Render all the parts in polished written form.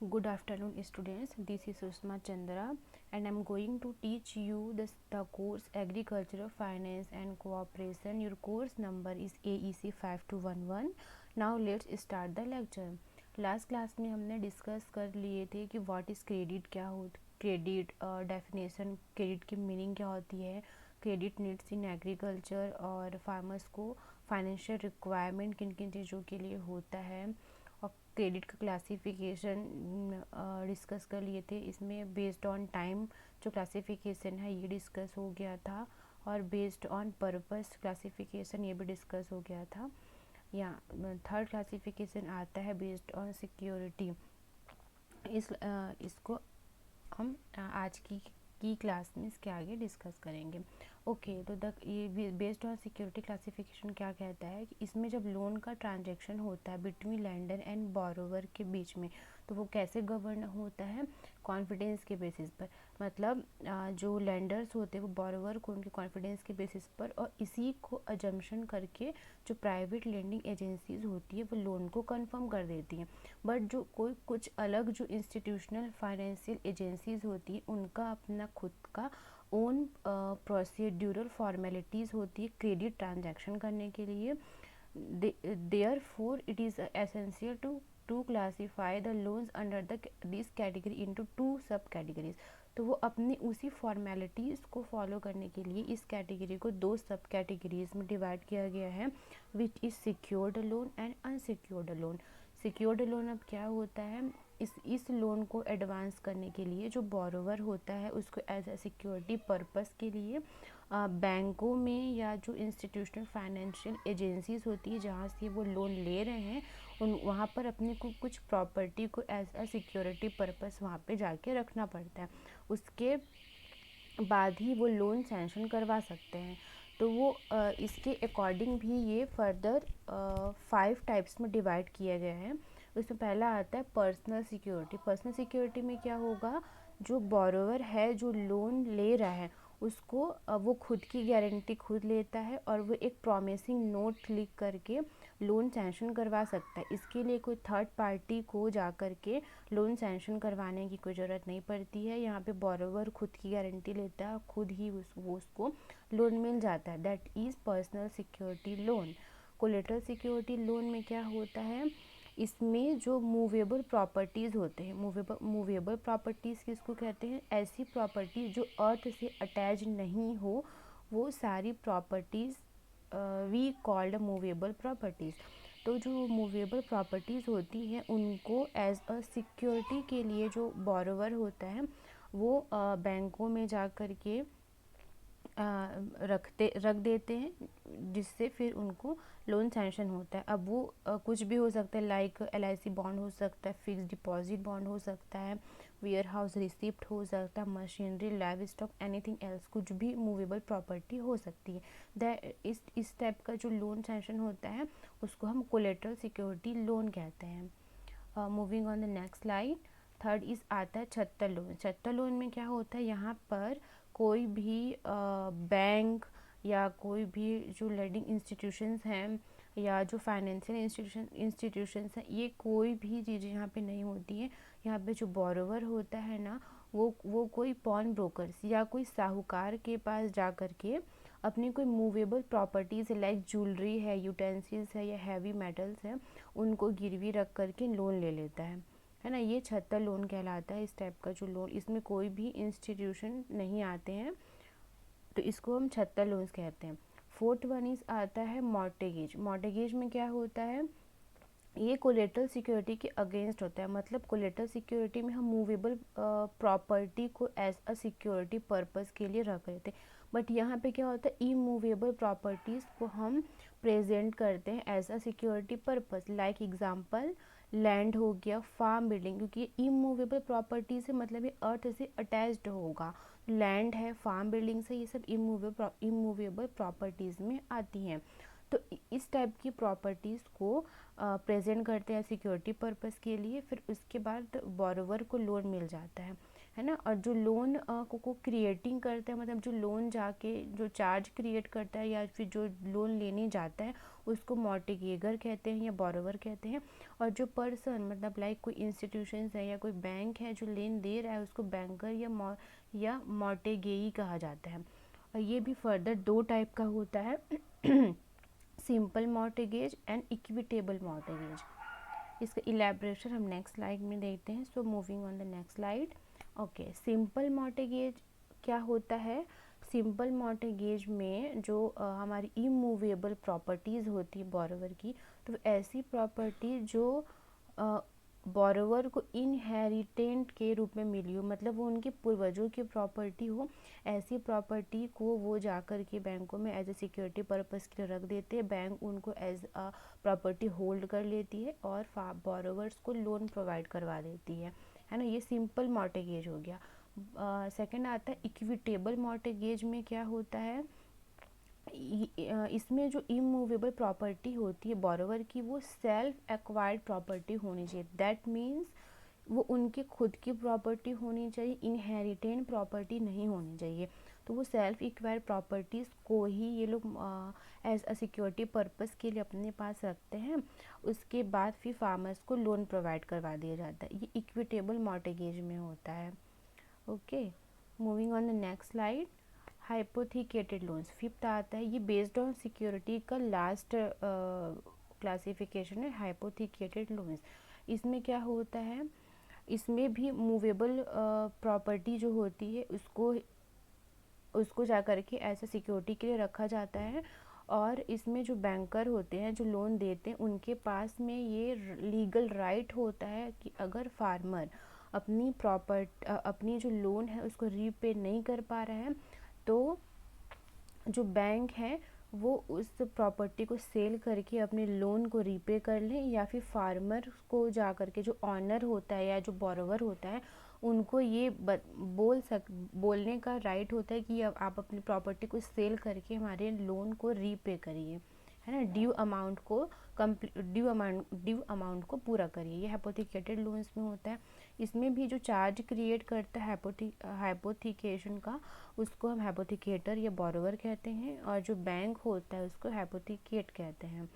Good afternoon students, this is Susma Chandra and I am going to teach you the course Agricultural Finance and Cooperation. Your course number is AEC 5211. Now let's start the lecture. Last class में हमने discuss कर लिए थे कि what is credit, क्या हो credit, definition, credit की meaning क्या होती है, क्रेडिट नीड्स इन एग्रीकल्चर और फार्मर्स को फाइनेंशियल रिक्वायरमेंट किन किन चीज़ों के लिए होता है, और क्रेडिट का क्लासिफिकेशन डिस्कस कर लिए थे। इसमें बेस्ड ऑन टाइम जो क्लासिफिकेशन है ये डिस्कस हो गया था, और बेस्ड ऑन पर्पस क्लासिफिकेशन ये भी डिस्कस हो गया था। या थर्ड क्लासिफिकेशन आता है बेस्ड ऑन सिक्योरिटी। इसको हम आज की क्लास में इसके आगे डिस्कस करेंगे। ओके, तो ये बेस्ड ऑन सिक्योरिटी क्लासिफिकेशन क्या कहता है कि इसमें जब लोन का ट्रांजैक्शन होता है बिटवीन लेंडर एंड बोरोवर के बीच में, तो वो कैसे गवर्न होता है, कॉन्फिडेंस के बेसिस पर। मतलब जो लेंडर्स होते हैं वो बोरोवर को उनके कॉन्फिडेंस के बेसिस पर और इसी को अजम्पशन करके जो प्राइवेट लेंडिंग एजेंसीज होती है वो लोन को कंफर्म कर देती हैं। बट जो कोई कुछ अलग जो इंस्टीट्यूशनल फाइनेंशियल एजेंसीज होती है उनका अपना खुद का ओन प्रोसीड्यूरल फॉर्मेलिटीज़ होती है क्रेडिट ट्रांजैक्शन करने के लिए। Therefore it is essential to classify the loans under this category into two sub categories। तो वो अपनी उसी फॉर्मेलिटीज़ को फॉलो करने के लिए इस कैटेगरी को दो सब कैटेगरीज में डिवाइड किया गया है, which is secured loan and unsecured loan. Secured loan अब क्या होता है, इस लोन को एडवांस करने के लिए जो बोरोवर होता है उसको एज अ सिक्योरिटी पर्पस के लिए बैंकों में या जो इंस्टीट्यूशनल फाइनेंशियल एजेंसीज होती है जहाँ से वो लोन ले रहे हैं उन वहाँ पर अपने को कुछ प्रॉपर्टी को एज अ सिक्योरिटी पर्पस वहाँ पे जाके रखना पड़ता है। उसके बाद ही वो लोन सैंक्शन करवा सकते हैं। तो वो इसके अकॉर्डिंग भी ये फर्दर 5 टाइप्स में डिवाइड किया गया है। उसमें पहला आता है पर्सनल सिक्योरिटी। पर्सनल सिक्योरिटी में क्या होगा, जो बोरोवर है जो लोन ले रहा है उसको वो खुद की गारंटी खुद लेता है और वो एक प्रॉमिसिंग नोट लिख करके लोन सैंक्शन करवा सकता है। इसके लिए कोई थर्ड पार्टी को जा कर के लोन सैंक्शन करवाने की कोई ज़रूरत नहीं पड़ती है। यहाँ पे बोरोवर खुद की गारंटी लेता है, खुद ही वो उसको लोन मिल जाता है। That is personal security loan. Collateral security loan में क्या होता है, इसमें जो मूवेबल प्रॉपर्टीज़ होते हैं, मूवेबल प्रॉपर्टीज़ किसको कहते हैं, ऐसी प्रॉपर्टीज़ जो अर्थ से अटैच नहीं हो, वो सारी properties we called movable properties. तो जो मूवेबल प्रॉपर्टीज़ होती हैं उनको एज अ सिक्योरिटी के लिए जो बोरोवर होता है वो बैंकों में जा कर के रख देते हैं, जिससे फिर उनको लोन सैंक्शन होता है। अब वो कुछ भी हो सकता है, लाइक LIC बॉन्ड हो सकता है, फिक्स डिपॉजिट बॉन्ड हो सकता है, वेयर हाउस रिसिप्ट हो सकता है, machinery, live stock, anything else, कुछ भी मूवेबल प्रॉपर्टी हो सकती है। इस टाइप का जो लोन सैंक्शन होता है उसको हम कोलेटरल सिक्योरिटी लोन कहते हैं। Moving on the next slide, third is आता है छत्तर लोन। छत्तर लोन में क्या होता है, यहाँ पर कोई भी बैंक या कोई भी जो लैंडिंग इंस्टीट्यूशंस हैं या जो फाइनेंशियल इंस्टीट्यूशंस हैं, ये कोई भी चीज़ें यहाँ पे नहीं होती हैं। यहाँ पे जो बोरोवर होता है ना वो कोई पॉन ब्रोकर्स या कोई साहूकार के पास जा कर के अपनी कोई मूवेबल प्रॉपर्टीज़ लाइक ज्वेलरी है, यूटेंसिल्स है या हैवी मेटल्स है, उनको गिरवी रख करके लोन ले लेता है ना। ये छत्तर लोन कहलाता है। इस टाइप का जो लोन, इसमें कोई भी इंस्टीट्यूशन नहीं आते हैं, तो इसको हम छत्तर लोन्स कहते हैं। फोर्थ वन इज आता है मॉर्टगेज। मॉर्टगेज में क्या होता है, ये कोलेटरल सिक्योरिटी के अगेंस्ट होता है। मतलब कोलेटरल सिक्योरिटी में हम मूवेबल प्रॉपर्टी को एज अ सिक्योरिटी पर्पस के लिए रख लेते हैं, बट यहाँ पे क्या होता है, इमूवेबल प्रॉपर्टीज़ को हम प्रेजेंट करते हैं as a security purpose. Like example land हो गया, फार्म बिल्डिंग, क्योंकि इमूवेबल प्रॉपर्टीज से मतलब ये अर्थ से अटैच्ड होगा। लैंड है, फार्म बिल्डिंग्स है, ये सब इमूवेबल प्रॉपर्टीज़ में आती हैं। तो इस टाइप की प्रॉपर्टीज़ को प्रेजेंट करते हैं सिक्योरिटी पर्पस के लिए, फिर उसके बाद बोरोवर को लोन मिल जाता है ना। और जो लोन को क्रिएटिंग करता है, मतलब जो लोन जाके जो चार्ज क्रिएट करता है या फिर जो लोन लेने जाता है उसको मॉर्टिगेगर कहते हैं या बोरोवर कहते हैं। और जो पर्सन मतलब लाइक कोई इंस्टीट्यूशंस है या कोई बैंक है जो लोन दे रहा है उसको बैंकर या मॉर्टिगेई कहा जाता है। और ये भी फर्दर दो टाइप का होता है simple mortgage and equitable mortgage. इसका इलेबरेशन हम नेक्स्ट स्लाइड में देखते हैं। So moving on the next slide. Okay, simple mortgage क्या होता है? सिंपल मॉर्टिगेज में जो हमारी इमूवेबल प्रॉपर्टीज़ होती है बोरोवर की, तो ऐसी प्रॉपर्टी जो बोरोवर को इनहेरिटेंट के रूप में मिली हो, मतलब वो उनके पूर्वजों की प्रॉपर्टी हो, ऐसी प्रॉपर्टी को वो जाकर के बैंकों में एज ए सिक्योरिटी पर्पस के लिए रख देते हैं। बैंक उनको एज अ प्रॉपर्टी होल्ड कर लेती है और बोरोवर्स को लोन प्रोवाइड करवा देती है ना। ये सिंपल मॉर्टिगेज हो गया। सेकंड आता है इक्विटेबल मॉर्टिगेज में क्या होता है, इसमें जो इमूवेबल प्रॉपर्टी होती है बोरोवर की वो सेल्फ एक्वायर्ड प्रॉपर्टी होनी चाहिए। दैट मीन्स वो उनकी खुद की प्रॉपर्टी होनी चाहिए, इनहेरिटेंट प्रॉपर्टी नहीं होनी चाहिए। तो वो सेल्फ एक्वायर्ड प्रॉपर्टीज़ को ही ये लोग एज अ सिक्योरिटी पर्पस के लिए अपने पास रखते हैं। उसके बाद फिर फार्मर्स को लोन प्रोवाइड करवा दिया जाता है। ये इक्विटेबल मॉर्टिगेज में होता है। Okay, moving on the next slide. Hypothecated loans fifth आता है। ये बेस्ड ऑन सिक्योरिटी का लास्ट क्लासिफिकेशन है, हाइपोथिकेटेड लोन्स। इसमें क्या होता है, इसमें भी मूवेबल प्रॉपर्टी जो होती है उसको जा कर के ऐसे सिक्योरिटी के लिए रखा जाता है। और इसमें जो बैंकर होते हैं जो लोन देते हैं उनके पास में ये लीगल राइट होता है कि अगर फार्मर अपनी जो लोन है उसको रीपे नहीं कर पा रहा है तो जो बैंक है वो उस प्रॉपर्टी को सेल करके अपने लोन को रीपे कर लें, या फिर फार्मर को जा कर के जो ऑनर होता है या जो बोरोवर होता है उनको ये बोलने का राइट होता है कि अब आप अपनी प्रॉपर्टी को सेल करके हमारे लोन को रीपे करिए, है ना। ड्यू अमाउंट को पूरा करिए। ये हाइपोथिकेटेड लोन्स में होता है। इसमें भी जो चार्ज क्रिएट करता है हाइपोथिकेशन का उसको हम हाइपोथिकेटर या बोरोवर कहते हैं, और जो बैंक होता है उसको हाइपोथिकेट कहते हैं।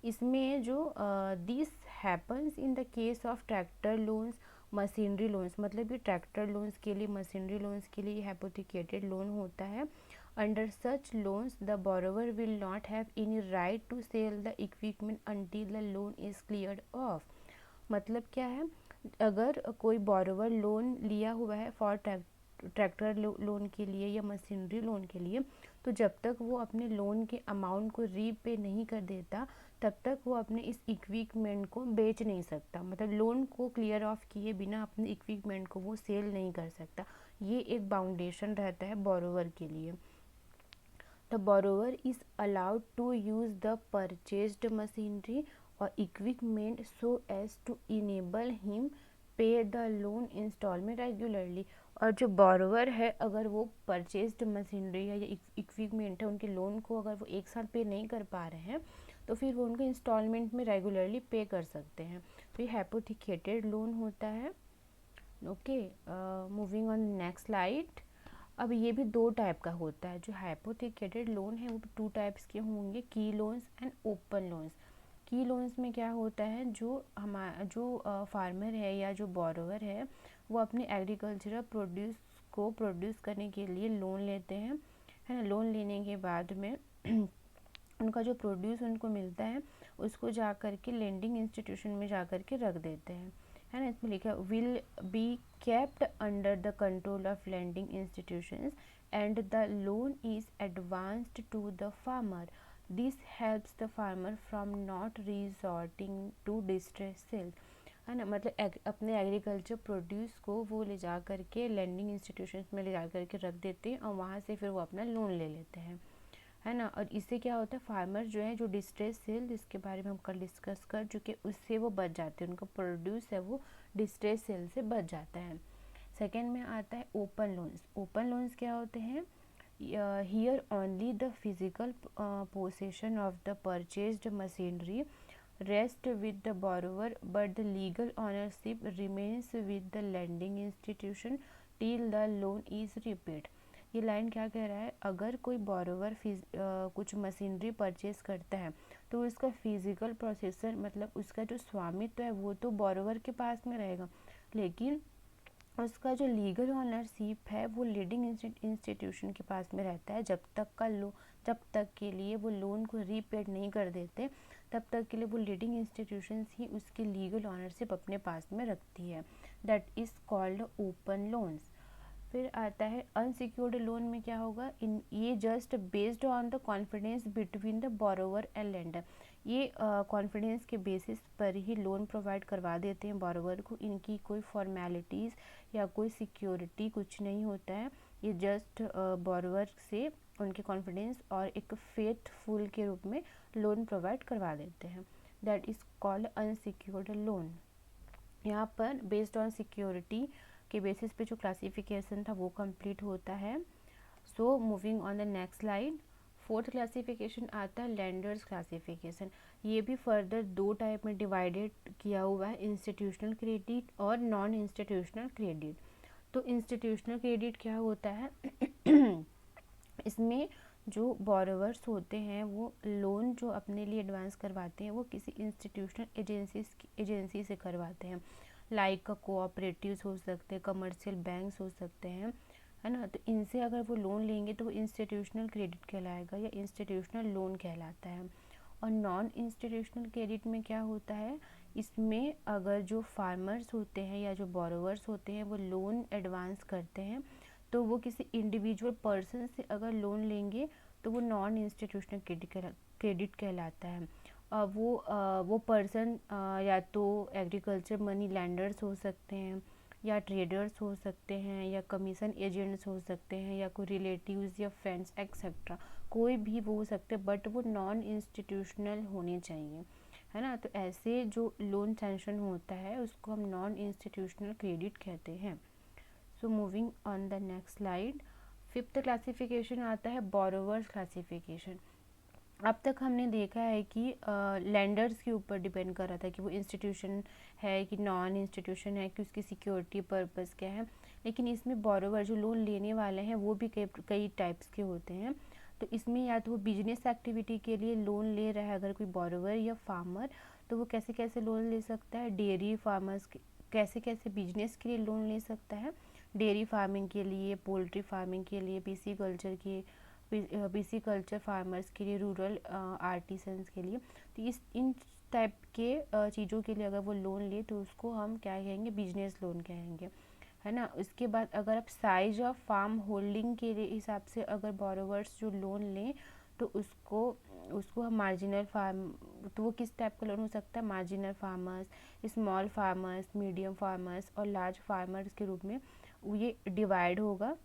इसमें जो this happens in the case of tractor loans, machinery loans, मतलब ये ट्रैक्टर लोन्स के लिए, मशीनरी लोन्स के लिए हाइपोथिकेटेड लोन होता है। Under such loans the borrower will not have any right to sell the equipment until the loan is cleared off. मतलब क्या है, अगर कोई बोरोवर लोन लिया हुआ है फॉर ट्रैक्टर लोन के लिए या मशीनरी लोन के लिए, तो जब तक वो अपने लोन के अमाउंट को रीपे नहीं कर देता तब तक वो अपने इस इक्विपमेंट को बेच नहीं सकता। मतलब लोन को क्लियर ऑफ किए बिना अपने इक्विपमेंट को वो सेल नहीं कर सकता। ये एक बाउंडेशन रहता है बोरोवर के लिए। The borrower is allowed to use the purchased machinery और equipment so as to enable him pay the loan instalment regularly. और जो बोरोवर है अगर वो परचेज्ड मशीनरी या इक्विपमेंट है उनके लोन को अगर वो एक साथ पे नहीं कर पा रहे हैं तो फिर वो उनको इंस्टॉलमेंट में रेगुलरली पे कर सकते हैं। तो ये हाइपोथिकेटेड लोन होता है। Okay, moving on next slide. अब ये भी दो टाइप का होता है। जो हाइपोथिकेटेड लोन है वो टू टाइप्स के होंगे, की लोन्स एंड ओपन लोन्स। की लोन्स में क्या होता है, जो फार्मर है या जो बोरोवर है वो अपने एग्रीकल्चरल प्रोड्यूस को प्रोड्यूस करने के लिए लोन लेते हैं, है ना। लोन लेने के बाद में उनका जो प्रोड्यूस उनको मिलता है उसको जा कर के लेंडिंग इंस्टीट्यूशन में जा कर के रख देते हैं, है ना। इसमें लिखा will be kept under the control of lending institutions and the loan is advanced to the farmer. This helps the farmer from not resorting to distress sale, है ना। मतलब अपने एग्रीकल्चर प्रोड्यूस को वो ले जा करके लेंडिंग इंस्टीट्यूशंस में ले जा करके रख देते हैं और वहाँ से फिर वो अपना लोन ले लेते हैं, है ना। और इससे क्या होता है, फार्मर जो है जो डिस्ट्रेस सेल जिसके बारे में हम कल डिस्कस कर चुके उससे वो बच जाते हैं, उनका प्रोड्यूस है वो डिस्ट्रेस सेल से बच जाता है। सेकेंड में आता है ओपन लोन्स। ओपन लोन्स क्या होते हैं, Here only the physical possession of the purchased machinery rests with the borrower, but the legal ownership remains with the lending institution till the loan is repaid. ये line क्या कह रहा है, अगर कोई बोरोवर कुछ मशीनरी परचेज करता है तो उसका फिजिकल प्रोसेसर मतलब उसका जो स्वामित्व है वो तो बोरोवर के पास में रहेगा, लेकिन उसका जो लीगल ऑनरशिप है वो लीडिंग इंस्टीट्यूशन के पास में रहता है। जब तक के लिए वो लोन को रीपेड नहीं कर देते तब तक के लिए वो लीडिंग इंस्टीट्यूशंस ही उसकी लीगल ऑनरशिप अपने पास में रखती है। That is called open loans. फिर आता है अनसिक्योर्ड लोन में क्या होगा, इन ये just based on the confidence between the borrower and lender. ये कॉन्फिडेंस के बेसिस पर ही लोन प्रोवाइड करवा देते हैं बोरोवर को। इनकी कोई फॉर्मेलिटीज़ या कोई सिक्योरिटी कुछ नहीं होता है, ये जस्ट बोरोवर से उनके कॉन्फिडेंस और एक फेथफुल के रूप में लोन प्रोवाइड करवा देते हैं। That is called unsecured loan. यहाँ पर बेस्ड ऑन सिक्योरिटी के बेसिस पे जो क्लासिफिकेशन था वो कंप्लीट होता है। सो moving on the next slide, fourth classification आता है लेंडर्स क्लासिफिकेशन। ये भी फर्दर दो टाइप में डिवाइडेड किया हुआ है, इंस्टीट्यूशनल क्रेडिट और नॉन इंस्टीट्यूशनल क्रेडिट। तो इंस्टीट्यूशनल क्रेडिट क्या होता है इसमें जो बोरोवर्स होते हैं वो लोन जो अपने लिए एडवांस करवाते हैं वो किसी इंस्टीट्यूशनल एजेंसी से करवाते हैं, लाइक कोऑपरेटिव्स हो सकते हैं, कमर्शियल बैंक्स हो सकते हैं, है ना। तो इनसे अगर वो लोन लेंगे तो वो इंस्टीट्यूशनल क्रेडिट कहलाएगा या इंस्टीट्यूशनल लोन कहलाता है। और नॉन इंस्टीट्यूशनल क्रेडिट में क्या होता है, इसमें अगर जो फार्मर्स होते हैं या जो बोरोवर्स होते हैं वो लोन एडवांस करते हैं तो वो किसी इंडिविजुअल पर्सन से अगर लोन लेंगे तो वो नॉन इंस्टीट्यूशनल क्रेडिट कहलाता है। वो पर्सन या तो एग्रीकल्चर मनी लैंडर्स हो सकते हैं या ट्रेडर्स हो सकते हैं या कमीशन एजेंट्स हो सकते हैं या कोई रिलेटिव्स या फ्रेंड्स एक्सेट्रा, कोई भी वो हो सकते हैं, बट वो नॉन इंस्टीट्यूशनल होने चाहिए, है ना। तो ऐसे जो लोन सैंक्शन होता है उसको हम नॉन इंस्टीट्यूशनल क्रेडिट कहते हैं। So moving on the next slide, fifth classification आता है बोरोवर्स क्लासिफिकेशन। अब तक हमने देखा है कि लैंडर्स के ऊपर डिपेंड कर रहा था कि वो इंस्टीट्यूशन है कि नॉन इंस्टीट्यूशन है कि उसकी सिक्योरिटी पर्पस क्या है, लेकिन इसमें बोरोवर जो लोन लेने वाले हैं वो भी कई टाइप्स के होते हैं। तो इसमें या तो वो बिजनेस एक्टिविटी के लिए लोन ले रहा है अगर कोई बोरोवर या फार्मर, तो वो कैसे कैसे लोन ले सकता है। डेयरी फार्मर्स कैसे कैसे बिजनेस के लिए लोन ले सकता है, डेयरी फार्मिंग के लिए, पोल्ट्री फार्मिंग के लिए, पीसी कल्चर फार्मर्स के लिए, रूरल आर्टिसंस के लिए। तो इन टाइप के चीज़ों के लिए अगर वो लोन ले तो उसको हम क्या कहेंगे, बिजनेस लोन कहेंगे, है ना। उसके बाद अगर आप साइज ऑफ फार्म होल्डिंग के लिए हिसाब से अगर बोरोवर्स जो लोन लें तो उसको हम मार्जिनल फार्म, तो वो किस टाइप का लोन हो सकता है, marginal farmers, small farmers, medium farmers और लार्ज फार्मर्स के रूप में ये डिवाइड होगा।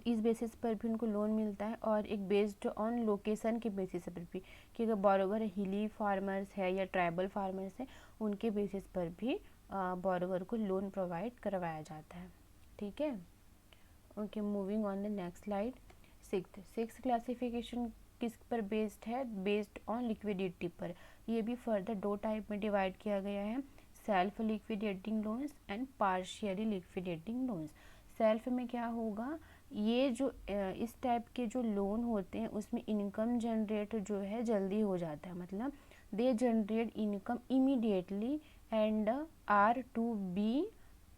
इस बेसिस पर भी उनको लोन मिलता है और एक बेस्ड ऑन लोकेशन के बेसिस पर भी, कि अगर बोरोवर हिली फार्मर्स है या ट्राइबल फार्मर्स है उनके बेसिस पर भी बोरोवर को लोन प्रोवाइड करवाया जाता है। ठीक है, okay, moving on the next slide. Sixth classification किस पर बेस्ड है, बेस्ड ऑन लिक्विडिटी पर। ये भी फर्दर दो टाइप में डिवाइड किया गया है, self liquidating loans and partially liquidating loans. Self में क्या होगा, ये जो इस टाइप के जो लोन होते हैं उसमें इनकम जनरेट जो है जल्दी हो जाता है, मतलब they generate income immediately and are to be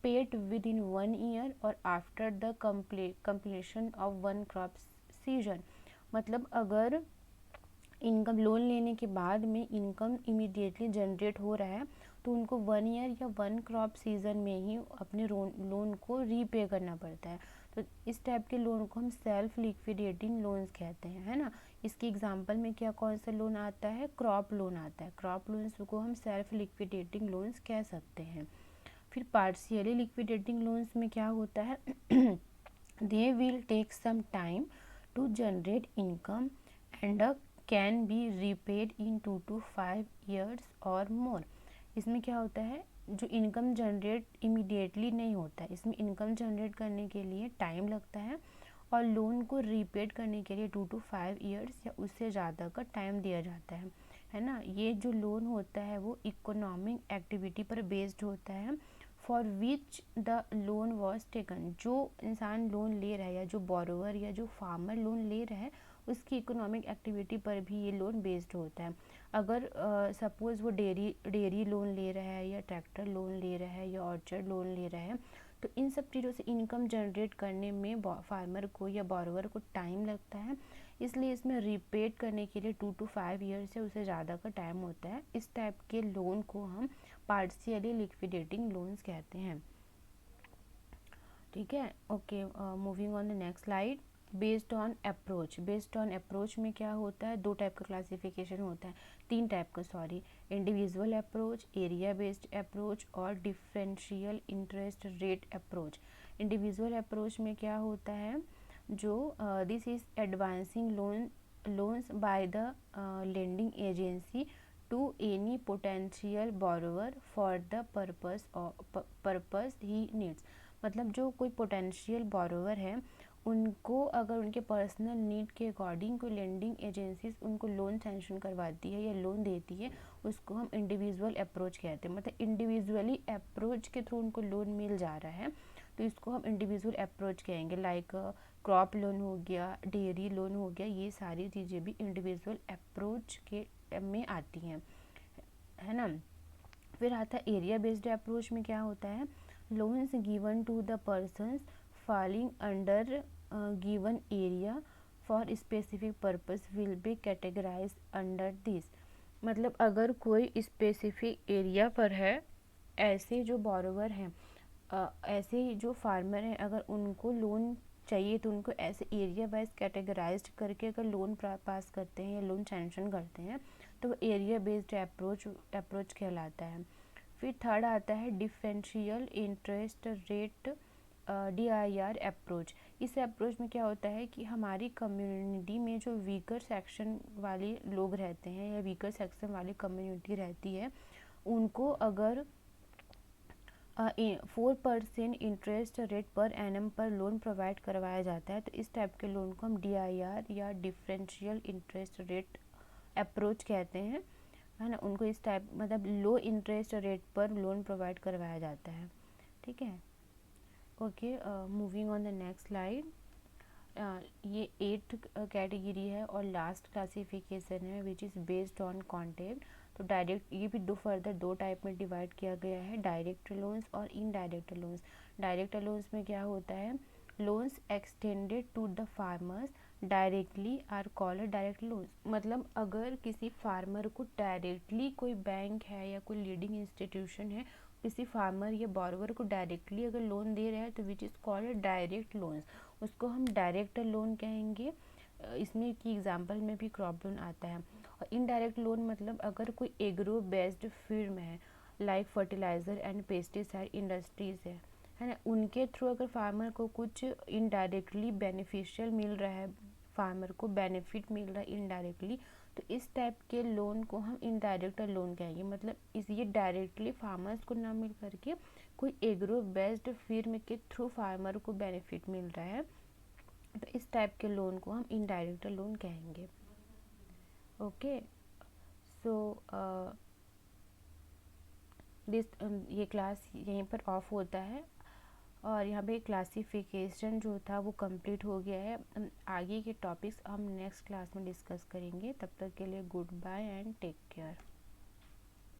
paid within 1 year और after the completion of 1 crop season. मतलब अगर इनकम लोन लेने के बाद में इनकम इमीडिएटली जनरेट हो रहा है तो उनको 1 ईयर या 1 क्रॉप सीजन में ही अपने लोन को रीपे करना पड़ता है। तो इस टाइप के लोन को हम सेल्फ लिक्विडेटिंग लोन्स कहते हैं, है ना। इसकी एग्जांपल में क्या कौन सा लोन आता है, क्रॉप लोन आता है। क्रॉप लोन्स को हम सेल्फ लिक्विडेटिंग लोन्स कह सकते हैं। फिर पार्शियली लिक्विडेटिंग लोन्स में क्या होता है, they will take some time to generate income and can be repaid in 2 to 5 years और मोर। इसमें क्या होता है, जो इनकम जनरेट इमीडिएटली नहीं होता है, इसमें इनकम जनरेट करने के लिए टाइम लगता है और लोन को रीपेड करने के लिए 2 to 5 ईयर्स या उससे ज़्यादा का टाइम दिया जाता है ना। ये जो लोन होता है वो इकोनॉमिक एक्टिविटी पर बेस्ड होता है for which the loan was taken. जो इंसान लोन ले रहा है या जो बोरोवर या जो फार्मर लोन ले रहा है उसकी इकोनॉमिक एक्टिविटी पर भी ये लोन बेस्ड होता है। अगर सपोज़ वो डेयरी लोन ले रहा है या ट्रैक्टर लोन ले रहा है या ऑर्चर्ड लोन ले रहा है, तो इन सब चीज़ों से इनकम जनरेट करने में फार्मर को या बोरोवर को टाइम लगता है, इसलिए इसमें रीपेड करने के लिए 2 to 5 ईयर्स से उससे ज़्यादा का टाइम होता है। इस टाइप के लोन को हम पार्शियली लिक्विडेटिंग लोन्स कहते हैं। ठीक है, okay, moving on the next slide. Based on approach. Based on approach में क्या होता है, दो टाइप का क्लासिफिकेशन होता है, तीन टाइप का sorry, individual approach, area based approach और differential interest rate approach. Individual approach में क्या होता है, जो this is advancing loans by the lending agency to any potential borrower for the purpose he needs. मतलब जो कोई पोटेंशियल बोरोवर है उनको अगर उनके पर्सनल नीड के अकॉर्डिंग कोई लेंडिंग एजेंसीज उनको लोन सैंक्शन करवाती है या लोन देती है, उसको हम इंडिविजुअल अप्रोच कहते हैं। मतलब इंडिविजुअली अप्रोच के थ्रू उनको लोन मिल जा रहा है तो इसको हम इंडिविजुअल अप्रोच कहेंगे। लाइक क्रॉप लोन हो गया, डेयरी लोन हो गया, ये सारी चीज़ें भी इंडिविजुअल अप्रोच के में आती हैं, है ना। फिर आता है एरिया बेस्ड अप्रोच में क्या होता है, loans given to the persons falling under given area for specific purpose will be categorized under this। मतलब अगर कोई स्पेसिफिक एरिया पर है, ऐसे जो बोरोवर हैं, ऐसे जो फार्मर हैं, अगर उनको लोन चाहिए तो उनको ऐसे एरिया वाइज कैटेगराइज्ड करके अगर लोन पास करते हैं या लोन सैंक्शन करते हैं तो वो एरिया बेस्ड अप्रोच कहलाता है। फिर थर्ड आता है differential interest rate DIR approach. इस अप्रोच में क्या होता है कि हमारी कम्युनिटी में जो वीकर सेक्शन वाले लोग रहते हैं या वीकर सेक्शन वाली कम्युनिटी रहती है, उनको अगर 4% इंटरेस्ट रेट पर एनम पर लोन प्रोवाइड करवाया जाता है तो इस टाइप के लोन को हम DIR या डिफरेंशियल इंटरेस्ट रेट अप्रोच कहते हैं, है ना। उनको इस टाइप मतलब लो इंटरेस्ट रेट पर लोन प्रोवाइड करवाया जाता है। ठीक है, okay, moving on the next slide. ये 8th कैटेगरी है और लास्ट क्लासिफिकेशन है which is based on contact. तो डायरेक्ट, ये भी दो टाइप में डिवाइड किया गया है, डायरेक्ट लोन्स और इनडायरेक्ट लोन्स। डायरेक्ट लोन्स में क्या होता है, loans extended to the farmers directly are called direct loans. मतलब अगर किसी फार्मर को डायरेक्टली कोई बैंक है या कोई लीडिंग इंस्टीट्यूशन है किसी फार्मर या बोरोवर को डायरेक्टली अगर लोन दे रहा है तो which is called direct loans, उसको हम डायरेक्ट लोन कहेंगे। इसमें की एग्जांपल में भी क्रॉप लोन आता है। और इनडायरेक्ट लोन मतलब अगर कोई एग्रो बेस्ड फील्ड में है, like fertiliser and pesticide industries है ना, उनके थ्रू अगर फार्मर को कुछ इनडायरेक्टली बेनिफिशियल मिल रहा है, फार्मर को बेनिफिट मिल रहा है इनडायरेक्टली, तो इस टाइप के लोन को हम इनडायरेक्ट लोन कहेंगे। मतलब इस ये डायरेक्टली फार्मर्स को ना मिल करके कोई एग्रो बेस्ड फर्म के थ्रू फार्मर को बेनिफिट मिल रहा है, तो इस टाइप के लोन को हम इनडायरेक्ट लोन कहेंगे। ओके, सो ये क्लास यहीं पर ऑफ होता है और यहाँ पे क्लासिफिकेशन जो था वो कंप्लीट हो गया है। आगे के टॉपिक्स हम नेक्स्ट क्लास में डिस्कस करेंगे। तब तक के लिए good bye and take care.